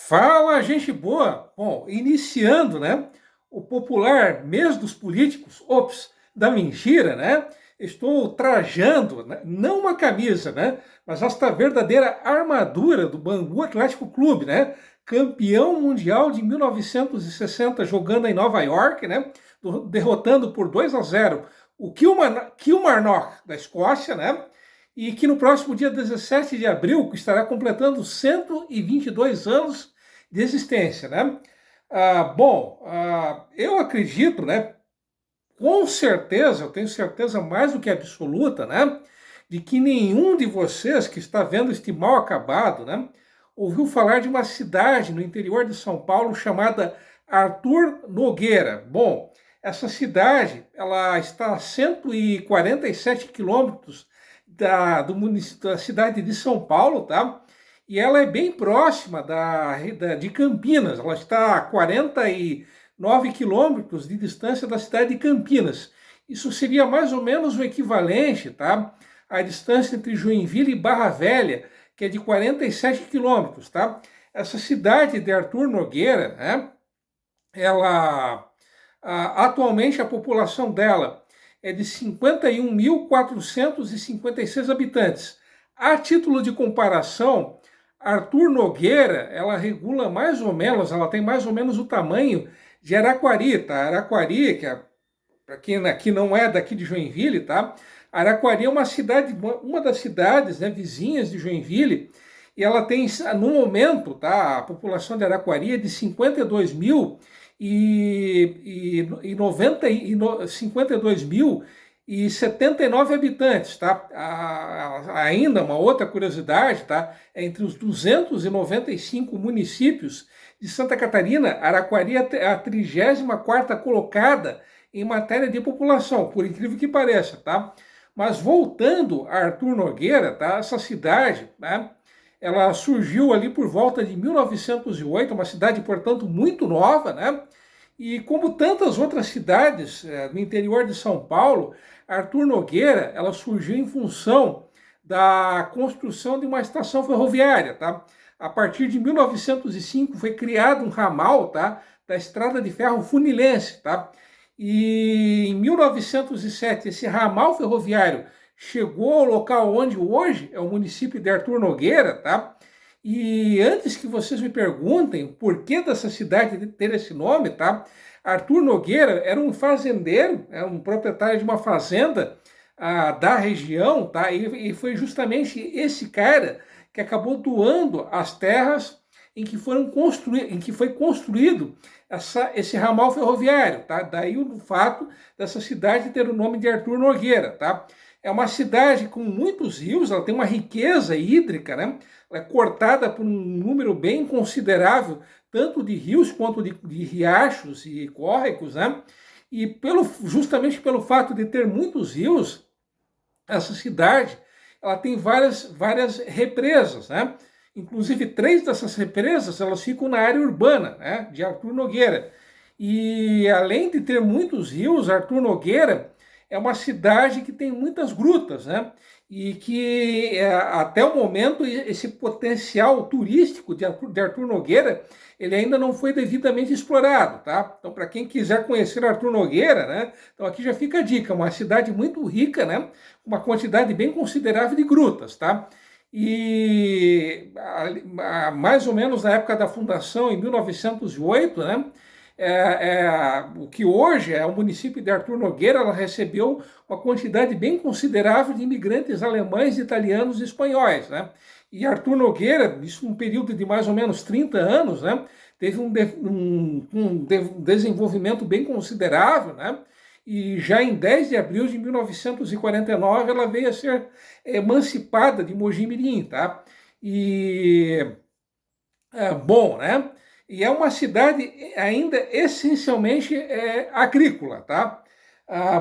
Fala, gente boa! Bom, iniciando, né, o popular mês dos políticos, da mentira, né? Estou trajando, né, não uma camisa, né, mas esta verdadeira armadura do Bangu Atlético Clube, né? Campeão mundial de 1960, jogando em Nova York, né? Derrotando por 2-0 o Kilmarnock da Escócia, né? E que no próximo dia 17 de abril estará completando 122 anos de existência, né? Eu acredito, né? Com certeza, eu tenho certeza mais do que absoluta, né? De que nenhum de vocês que está vendo este mal acabado, né? Ouviu falar de uma cidade no interior de São Paulo chamada Arthur Nogueira. Bom, essa cidade, ela está a 147 quilômetros da cidade de São Paulo, tá? E ela é bem próxima de Campinas, ela está a 49 quilômetros de distância da cidade de Campinas. Isso seria mais ou menos o equivalente, tá? À distância entre Joinville e Barra Velha, que é de 47 quilômetros, tá? Essa cidade de Arthur Nogueira, né? Atualmente a população dela é de 51.456 habitantes. A título de comparação, Arthur Nogueira, ela regula mais ou menos, ela tem mais ou menos o tamanho de Araquari, tá? Araquari, para quem aqui não é daqui de Joinville, tá? Araquari é uma cidade, uma das cidades, né, vizinhas de Joinville, e ela tem, no momento, tá? A população de Araquari é de 52 mil e 52 mil e 79 habitantes, tá? Ainda uma outra curiosidade, tá? É entre os 295 municípios de Santa Catarina, Araquari é a 34ª colocada em matéria de população, por incrível que pareça, tá? Mas voltando a Arthur Nogueira, tá? Essa cidade, né? Ela surgiu ali por volta de 1908, uma cidade, portanto, muito nova, né? E como tantas outras cidades no interior de São Paulo, Arthur Nogueira, ela surgiu em função da construção de uma estação ferroviária, tá? A partir de 1905 foi criado um ramal, tá? Da Estrada de Ferro Funilense, tá? E em 1907 esse ramal ferroviário chegou ao local onde hoje é o município de Arthur Nogueira, tá? E antes que vocês me perguntem o porquê dessa cidade ter esse nome, tá? Arthur Nogueira era um fazendeiro, era um proprietário de uma fazenda da região, tá? E foi justamente esse cara que acabou doando as terras em que foi construído esse ramal ferroviário, tá? Daí o fato dessa cidade ter o nome de Arthur Nogueira, tá? É uma cidade com muitos rios, ela tem uma riqueza hídrica, né? Ela é cortada por um número bem considerável, tanto de rios quanto de riachos e córregos, né? E justamente pelo fato de ter muitos rios, essa cidade ela tem várias represas, né? Inclusive 3 dessas represas elas ficam na área urbana, né? De Arthur Nogueira. E além de ter muitos rios, Arthur Nogueira é uma cidade que tem muitas grutas, né? E que até o momento esse potencial turístico de Arthur Nogueira ele ainda não foi devidamente explorado, tá? Então, para quem quiser conhecer Arthur Nogueira, né? Então aqui já fica a dica, uma cidade muito rica, né? Uma quantidade bem considerável de grutas, tá? E mais ou menos na época da fundação, em 1908, né? O que hoje é o município de Arthur Nogueira, ela recebeu uma quantidade bem considerável de imigrantes alemães, italianos e espanhóis, né? E Arthur Nogueira, isso um período de mais ou menos 30 anos, né? Teve um desenvolvimento bem considerável, né? E já em 10 de abril de 1949 ela veio a ser emancipada de Mogi-mirim, tá? Bom, né? E é uma cidade ainda essencialmente agrícola, tá?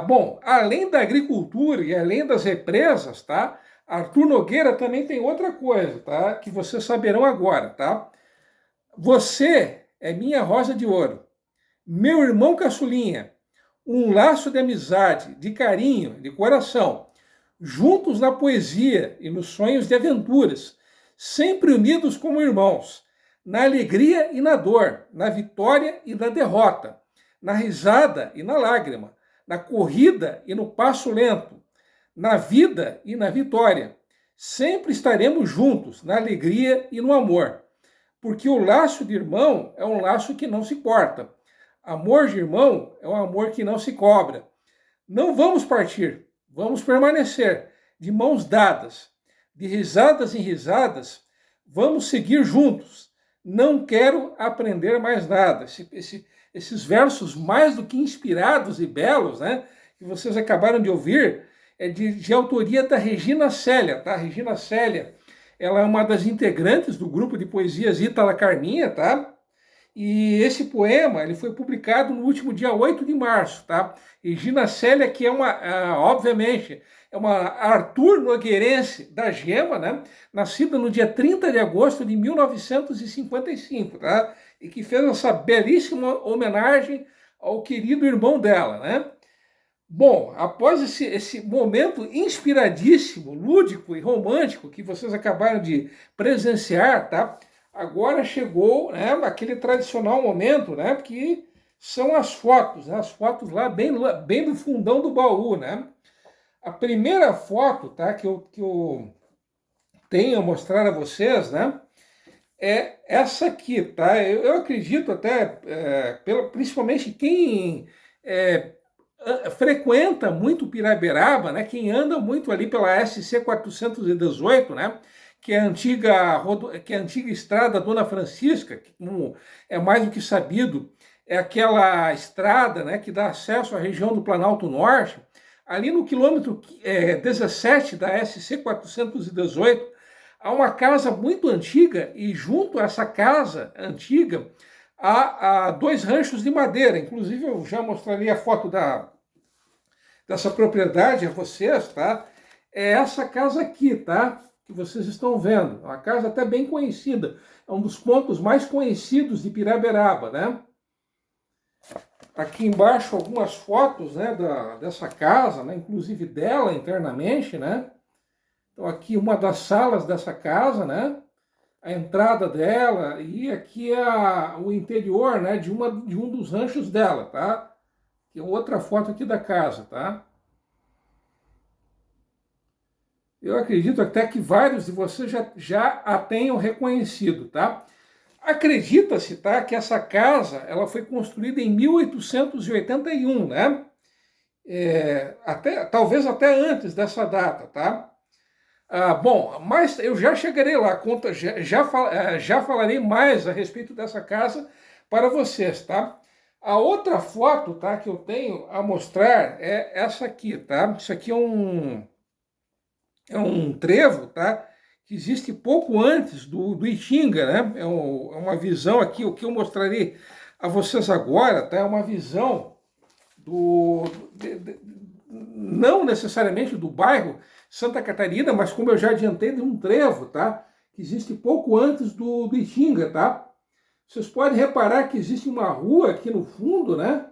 Bom, além da agricultura e além das represas, tá? Arthur Nogueira também tem outra coisa, tá? Que vocês saberão agora, tá? Você é minha rosa de ouro, meu irmão caçulinha, um laço de amizade, de carinho, de coração, juntos na poesia e nos sonhos de aventuras, sempre unidos como irmãos, na alegria e na dor, na vitória e na derrota, na risada e na lágrima, na corrida e no passo lento, na vida e na vitória. Sempre estaremos juntos, na alegria e no amor, porque o laço de irmão é um laço que não se corta. Amor de irmão é um amor que não se cobra. Não vamos partir, vamos permanecer de mãos dadas, de risadas em risadas, vamos seguir juntos. Não quero aprender mais nada. Esses versos mais do que inspirados e belos, né, que vocês acabaram de ouvir, é de autoria da Regina Célia, tá? Regina Célia, ela é uma das integrantes do grupo de poesias Ítala Carminha, tá? E esse poema ele foi publicado no último dia 8 de março, tá? Regina Célia, que é obviamente, é uma Arthur Nogueirense da Gema, né? Nascida no dia 30 de agosto de 1955, tá? E que fez essa belíssima homenagem ao querido irmão dela, né? Bom, após esse momento inspiradíssimo, lúdico e romântico que vocês acabaram de presenciar, tá? Agora chegou, né, aquele tradicional momento, né, que são as fotos, né, as fotos lá bem no fundão do baú, né? A primeira foto, tá, que eu tenho a mostrar a vocês, né, é essa aqui, tá? Eu acredito até, principalmente quem frequenta muito Piraberaba, né, quem anda muito ali pela SC 418, né, que é a antiga estrada Dona Francisca, que, como é mais do que sabido, é aquela estrada, né, que dá acesso à região do Planalto Norte. Ali no quilômetro 17 da SC 418, há uma casa muito antiga, e junto a essa casa antiga há dois ranchos de madeira. Inclusive, eu já mostraria a foto dessa propriedade a vocês, tá? É essa casa aqui, tá? Que vocês estão vendo. É uma casa até bem conhecida. É um dos pontos mais conhecidos de Piraberaba, né? Aqui embaixo algumas fotos, né, dessa casa, né, inclusive dela internamente, né? Então aqui uma das salas dessa casa, né? A entrada dela, e aqui é o interior, né, de um dos ranchos dela, tá? Que é outra foto aqui da casa, tá? Eu acredito até que vários de vocês já a tenham reconhecido, tá? Acredita-se, tá, que essa casa ela foi construída em 1881, né? Talvez até antes dessa data, tá? Bom, mas eu já chegarei lá, já falarei mais a respeito dessa casa para vocês, tá? A outra foto, tá, que eu tenho a mostrar é essa aqui, tá? Isso aqui é um trevo, tá? Que existe pouco antes do Itinga, né? É uma visão aqui, o que eu mostrarei a vocês agora, tá? É uma visão não necessariamente do bairro Santa Catarina, mas como eu já adiantei, de um trevo, tá? Que existe pouco antes do Itinga, tá? Vocês podem reparar que existe uma rua aqui no fundo, né?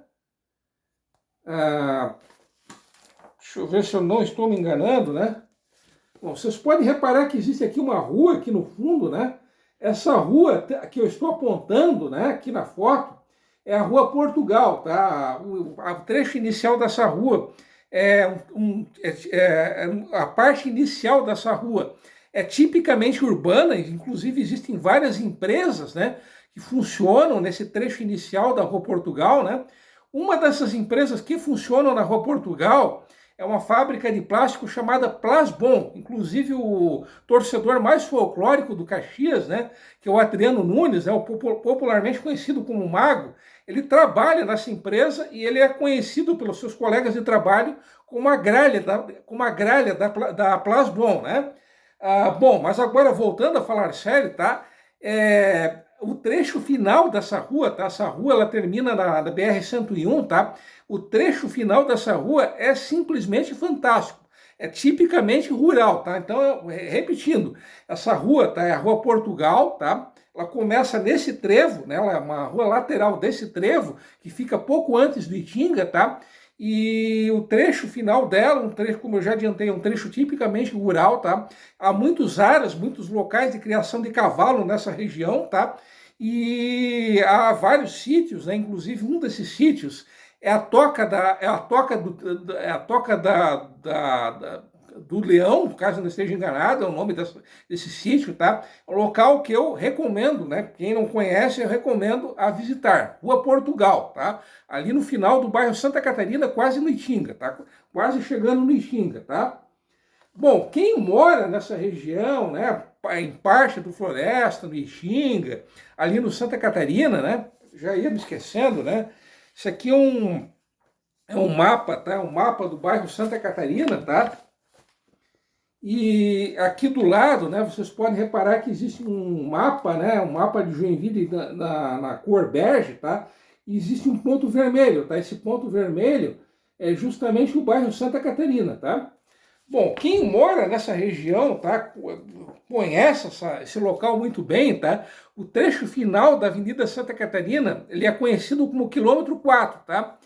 Deixa eu ver se eu não estou me enganando, né? Bom, vocês podem reparar que existe aqui uma rua aqui no fundo, né? Essa rua que eu estou apontando, né, aqui na foto, é a Rua Portugal, tá? O trecho inicial dessa rua a parte inicial dessa rua é tipicamente urbana, inclusive existem várias empresas, né, que funcionam nesse trecho inicial da Rua Portugal, né? Uma dessas empresas que funcionam na Rua Portugal é uma fábrica de plástico chamada Plasbon. Inclusive o torcedor mais folclórico do Caxias, né, que é o Adriano Nunes, né, popularmente conhecido como Mago, ele trabalha nessa empresa e ele é conhecido pelos seus colegas de trabalho como uma gralha da Plasbon, né? Bom, mas agora voltando a falar sério, tá? O trecho final dessa rua, tá? Essa rua ela termina na BR-101, tá? O trecho final dessa rua é simplesmente fantástico. É tipicamente rural, tá? Então, repetindo, essa rua, tá? É a Rua Portugal, tá? Ela começa nesse trevo, né? Ela é uma rua lateral desse trevo, que fica pouco antes do Itinga, tá? E o trecho final dela, um trecho, como eu já adiantei, um trecho tipicamente rural, tá? Há muitos locais de criação de cavalo nessa região, tá? E há vários sítios, né? Inclusive um desses sítios é a toca do Leão, caso eu não esteja enganado, é o nome desse sítio, tá? É um local que eu recomendo, né? Quem não conhece, eu recomendo a visitar. Rua Portugal, tá? Ali no final do bairro Santa Catarina, quase no Itinga, tá? Quase chegando no Itinga, tá? Bom, quem mora nessa região, né, em parte do Floresta, no Itinga, ali no Santa Catarina, né, já ia me esquecendo, né, isso aqui é um mapa, tá, um mapa do bairro Santa Catarina, tá, e aqui do lado, né, vocês podem reparar que existe um mapa, né, um mapa de Joinville na cor bege, tá, e existe um ponto vermelho, tá, esse ponto vermelho é justamente o bairro Santa Catarina, tá. Bom, quem mora nessa região, tá, conhece esse local muito bem, tá? O trecho final da Avenida Santa Catarina, ele é conhecido como quilômetro 4, tá?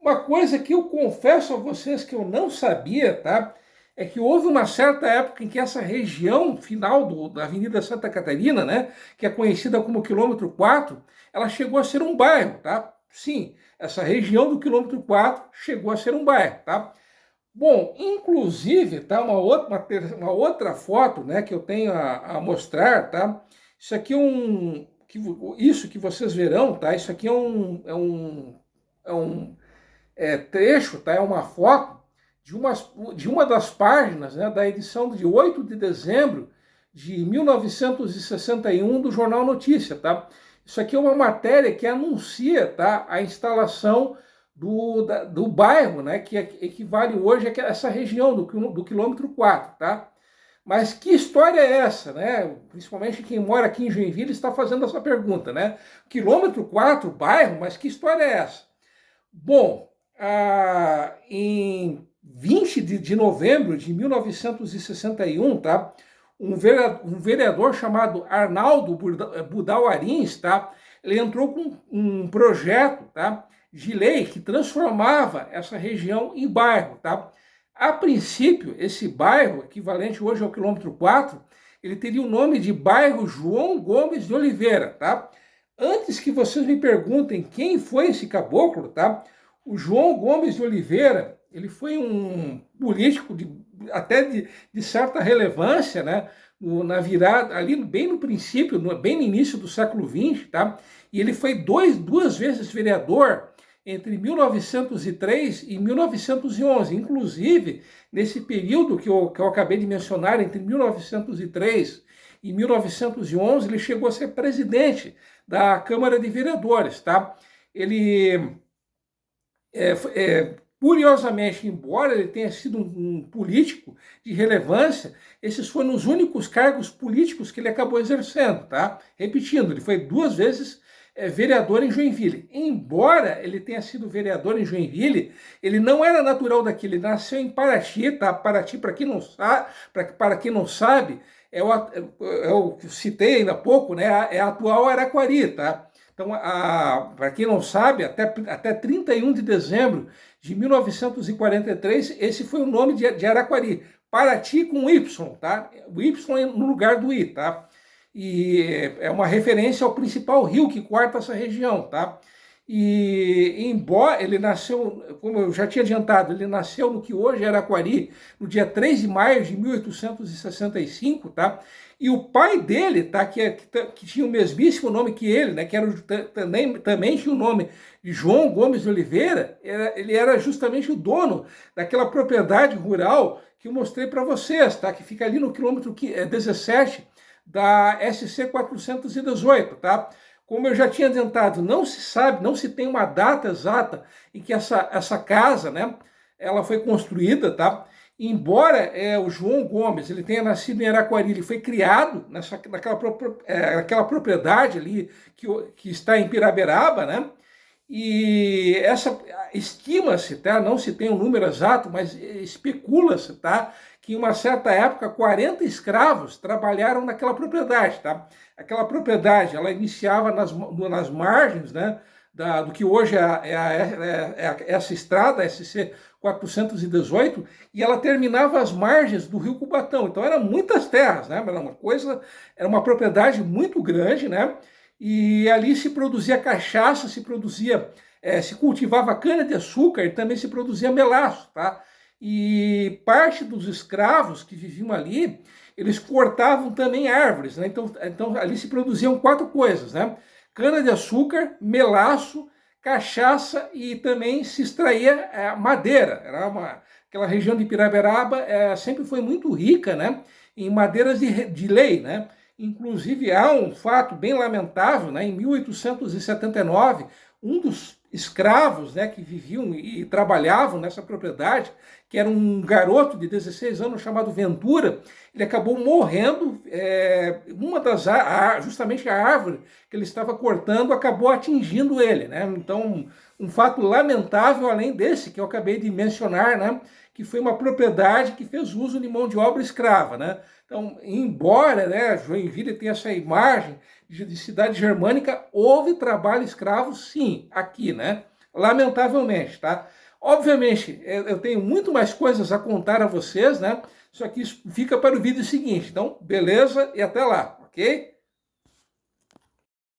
Uma coisa que eu confesso a vocês que eu não sabia, tá? É que houve uma certa época em que essa região final da Avenida Santa Catarina, né, que é conhecida como quilômetro 4, ela chegou a ser um bairro, tá? Sim, essa região do quilômetro 4 chegou a ser um bairro, tá? Bom, inclusive, tá, uma outra foto, né, que eu tenho a mostrar, tá? Isso aqui é isso que vocês verão, tá? Isso aqui é trecho, tá? É uma foto de uma das páginas, né, da edição de 8 de dezembro de 1961 do Jornal Notícia, tá? Isso aqui é uma matéria que anuncia, tá, a instalação do bairro, né, que equivale hoje a essa região do quilômetro 4, tá? Mas que história é essa, né? Principalmente quem mora aqui em Joinville está fazendo essa pergunta, né? Quilômetro 4, bairro, mas que história é essa? Bom, em 20 de novembro de 1961, tá? Um vereador chamado Arnaldo Budal Arins, tá? Ele entrou com um projeto, tá, de lei que transformava essa região em bairro, tá? A princípio, esse bairro, equivalente hoje ao quilômetro 4, ele teria o nome de bairro João Gomes de Oliveira, tá? Antes que vocês me perguntem quem foi esse caboclo, tá? O João Gomes de Oliveira, ele foi um político até de certa relevância, né? Na virada, ali bem no princípio, bem no início do século XX, tá? E ele foi duas vezes vereador entre 1903 e 1911. Inclusive, nesse período que eu acabei de mencionar, entre 1903 e 1911, ele chegou a ser presidente da Câmara de Vereadores, tá? Ele curiosamente, embora ele tenha sido um político de relevância, esses foram os únicos cargos políticos que ele acabou exercendo, tá? Repetindo, ele foi duas vezes vereador em Joinville. Embora ele tenha sido vereador em Joinville, ele não era natural daqui, ele nasceu em Paraty, tá? Paraty, para quem não sabe, eu citei ainda há pouco, né? É a atual Araquari, tá? Então, para quem não sabe, até 31 de dezembro de 1943, esse foi o nome de Araquari. Paraty com Y, tá? O Y no lugar do I, tá? E é uma referência ao principal rio que corta essa região, tá? E embora ele nasceu, como eu já tinha adiantado, ele nasceu no que hoje é Araquari, no dia 3 de maio de 1865, tá? E o pai dele, tá, que tinha o mesmíssimo nome que ele, né, que era também tinha o nome de João Gomes de Oliveira, ele era justamente o dono daquela propriedade rural que eu mostrei para vocês, tá, que fica ali no quilômetro 17 da SC 418, tá? Como eu já tinha adiantado, não se sabe, não se tem uma data exata em que essa casa, né, ela foi construída, tá? Embora o João Gomes ele tenha nascido em Araquari, ele foi criado naquela propriedade ali que está em Piraberaba, né? E essa estima-se, tá? Não se tem um número exato, mas especula-se, tá? Que em uma certa época 40 escravos trabalharam naquela propriedade, tá? Aquela propriedade, ela iniciava nas margens, né? Do que hoje essa estrada, SC 418, e ela terminava às margens do rio Cubatão. Então eram muitas terras, né? Era uma propriedade muito grande, né? e ali se produzia cachaça, se cultivava cana-de-açúcar e também se produzia melaço, tá? E parte dos escravos que viviam ali, eles cortavam também árvores, né? Então ali se produziam 4 coisas, né? Cana-de-açúcar, melaço, cachaça e também se extraía madeira. Aquela região de Piraberaba sempre foi muito rica, né? Em madeiras de lei, né? Inclusive, há um fato bem lamentável, né? Em 1879, um dos escravos, né, que viviam e trabalhavam nessa propriedade, que era um garoto de 16 anos chamado Ventura, ele acabou morrendo, justamente a árvore que ele estava cortando acabou atingindo ele, né? Então, um fato lamentável, além desse que eu acabei de mencionar, né, que foi uma propriedade que fez uso de mão de obra escrava, né? Então, embora, né, Joinville tenha essa imagem de cidade germânica, houve trabalho escravo, sim, aqui, né? Lamentavelmente, tá? Obviamente, eu tenho muito mais coisas a contar a vocês, né? Só que isso fica para o vídeo seguinte. Então, beleza e até lá, ok?